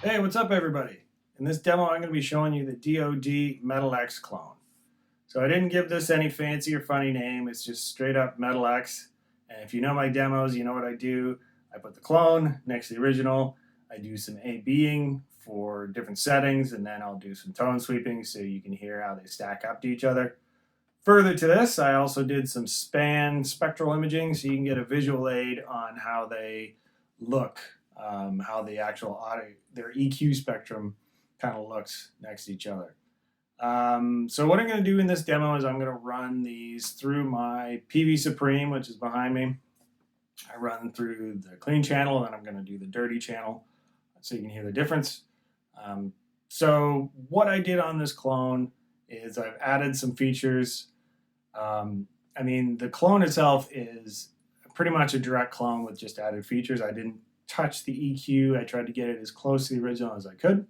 Hey, what's up everybody? In this demo I'm going to be showing you the DoD Metal X clone. So I didn't give this any fancy or funny name, it's just straight up Metal X. And if you know my demos, you know what I do. I put the clone next to the original, I do some A-Bing for different settings, and then I'll do some tone sweeping so you can hear how they stack up to each other. Further to this, I also did some span spectral imaging so you can get a visual aid on how they look, how the actual audio, their EQ spectrum kind of looks next to each other. So what I'm going to do in this demo is I'm going to run these through my Peavey Supreme, which is behind me. I run through the clean channel, and then I'm going to do the dirty channel so you can hear the difference. So what I did on this clone is I've added some features. I mean, the clone itself is pretty much a direct clone with just added features. I didn't touch the EQ. I tried to get it as close to the original as I could.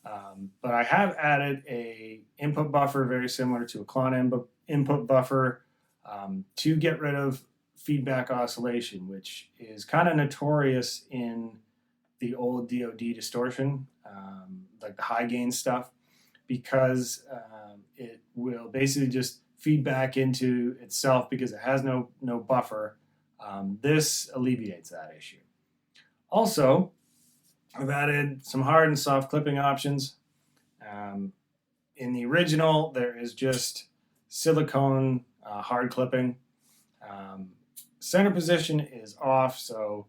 But I have added a input buffer very similar to a clone input buffer to get rid of feedback oscillation, which is kind of notorious in the old DoD distortion, like the high gain stuff, because it will basically just feed back into itself because it has no buffer. This alleviates that issue. Also, I've added some hard and soft clipping options. In the original, there is just silicone hard clipping. Center position is off, so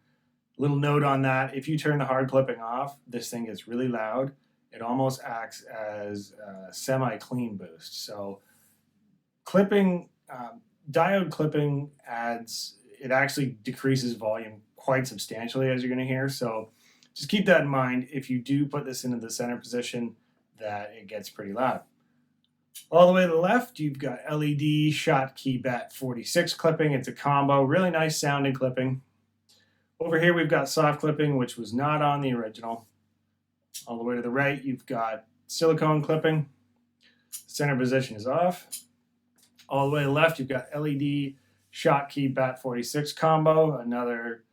little note on that. If you turn the hard clipping off, this thing gets really loud. It almost acts as a semi-clean boost. So clipping, diode clipping it actually decreases volume quite substantially, as you're going to hear. So just keep that in mind if you do put this into the center position, that it gets pretty loud. All the way to the left, you've got LED Schottky BAT46 clipping. It's a combo, really nice sounding clipping. Over here, we've got soft clipping, which was not on the original. All the way to the right, you've got silicone clipping. Center position is off. All the way to the left, you've got LED Schottky BAT46 combo, another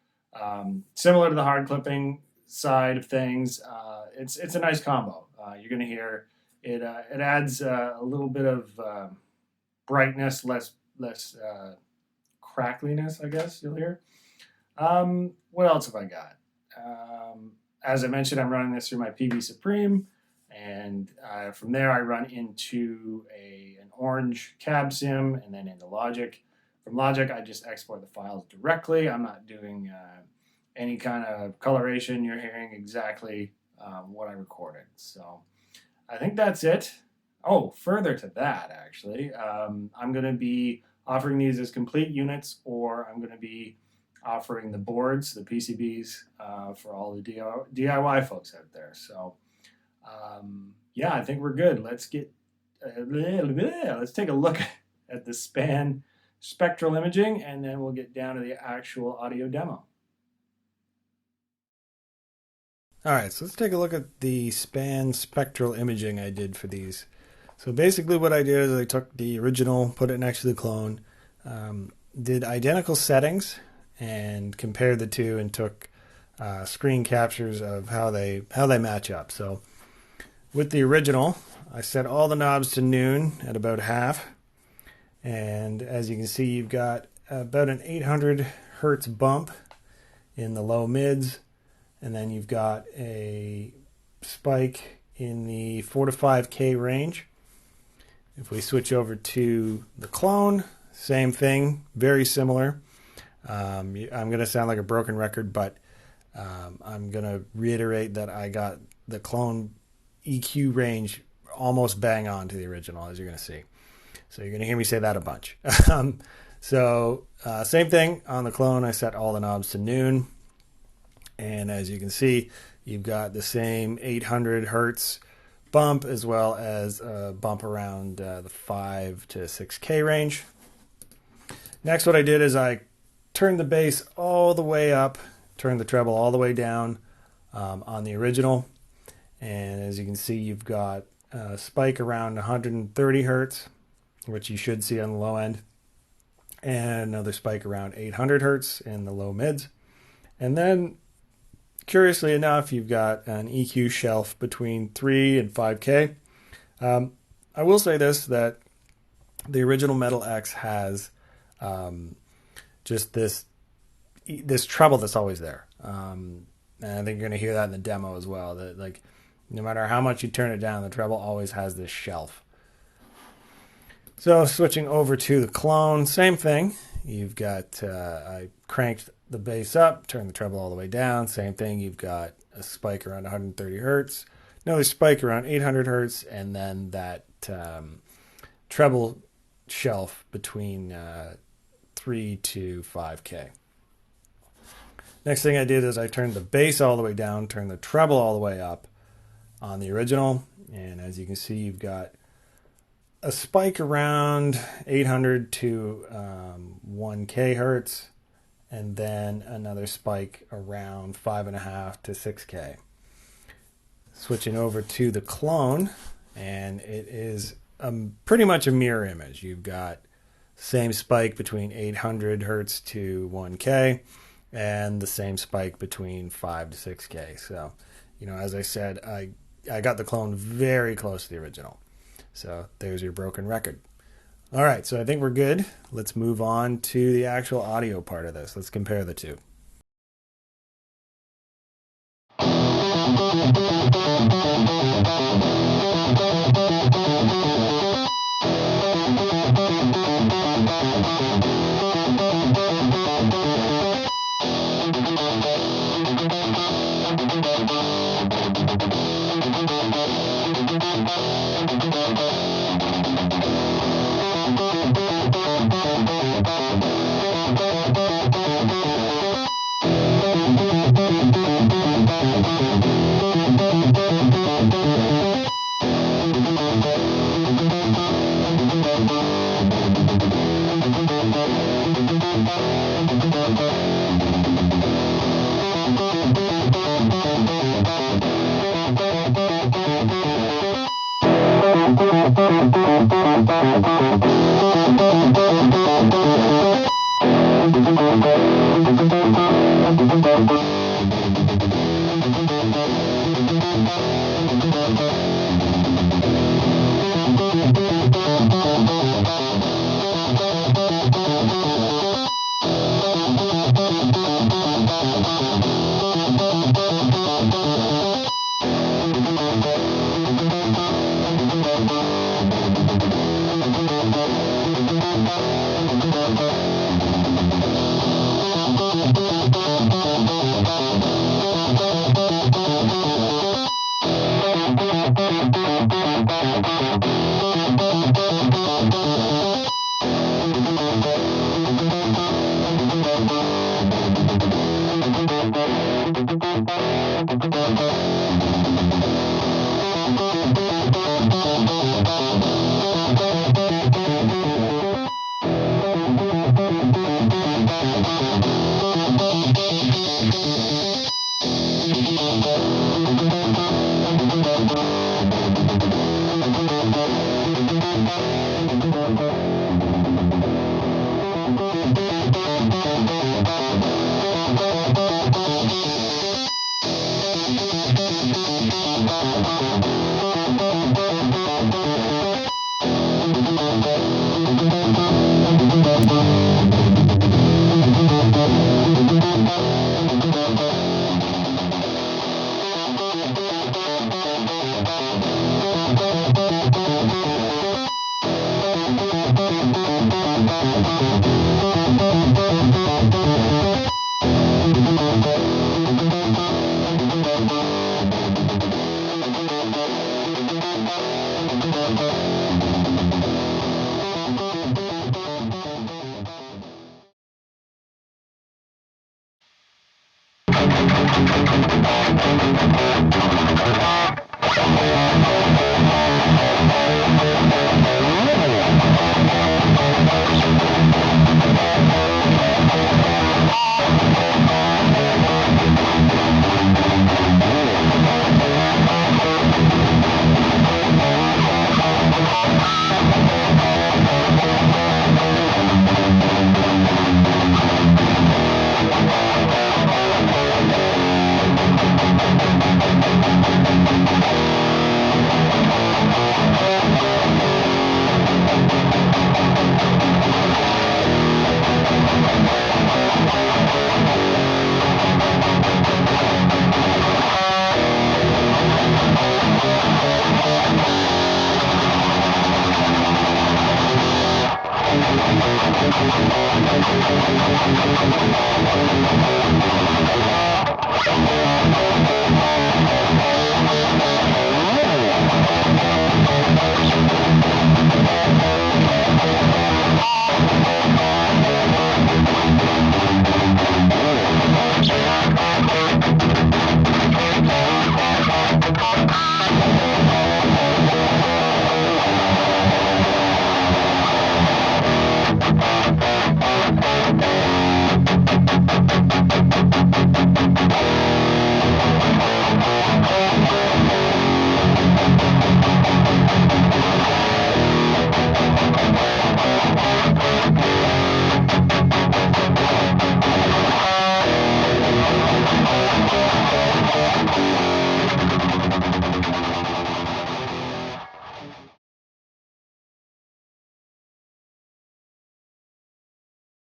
similar to the hard clipping side of things. It's a nice combo. You're going to hear it. It adds a little bit of brightness, less crackliness, I guess you'll hear. What else have I got? As I mentioned, I'm running this through my Peavey Supreme, and from there I run into an orange cab sim and then into Logic. From Logic, I just export the files directly. I'm not doing any kind of coloration. You're hearing exactly what I recorded. So I think that's it. Oh, further to that, actually, I'm going to be offering these as complete units, or I'm going to be offering the boards, the PCBs, for all the DIY folks out there. So yeah, I think we're good. Let's take a look at the span spectral imaging, and then we'll get down to the actual audio demo. All right, so let's take a look at the span spectral imaging I did for these. So basically what I did is I took the original, put it next to the clone, did identical settings, and compared the two and took screen captures of how they match up. So with the original, I set all the knobs to noon at about half, and as you can see, you've got about an 800 hertz bump in the low mids, and then you've got a spike in the 4 to 5K range. If we switch over to the clone, same thing, very similar. I'm going to sound like a broken record, but I'm going to reiterate that I got the clone EQ range almost bang on to the original, as you're going to see. So you're going to hear me say that a bunch. So same thing on the clone. I set all the knobs to noon. And as you can see, you've got the same 800 hertz bump as well as a bump around the 5 to 6K range. Next, what I did is I turned the bass all the way up, turned the treble all the way down on the original. And as you can see, you've got a spike around 130 hertz, which you should see on the low end, and another spike around 800 hertz in the low mids. And then curiously enough, you've got an EQ shelf between 3 and 5K. I will say this, that the original Metal X has just this treble that's always there. And I think you're going to hear that in the demo as well, that like no matter how much you turn it down, the treble always has this shelf. So switching over to the clone, same thing. You've got, I cranked the bass up, turned the treble all the way down. Same thing, you've got a spike around 130 hertz, another spike around 800 hertz, and then that treble shelf between 3 to 5K. Next thing I did is I turned the bass all the way down, turned the treble all the way up on the original, and as you can see, you've got a spike around 800 to 1K hertz, and then another spike around 5.5 to 6K. Switching over to the clone, and it is pretty much a mirror image. You've got same spike between 800 hertz to 1K, and the same spike between 5 to 6K. So, you know, as I said, I got the clone very close to the original. So there's your broken record. All right, so I think we're good. Let's move on to the actual audio part of this. Let's compare the two.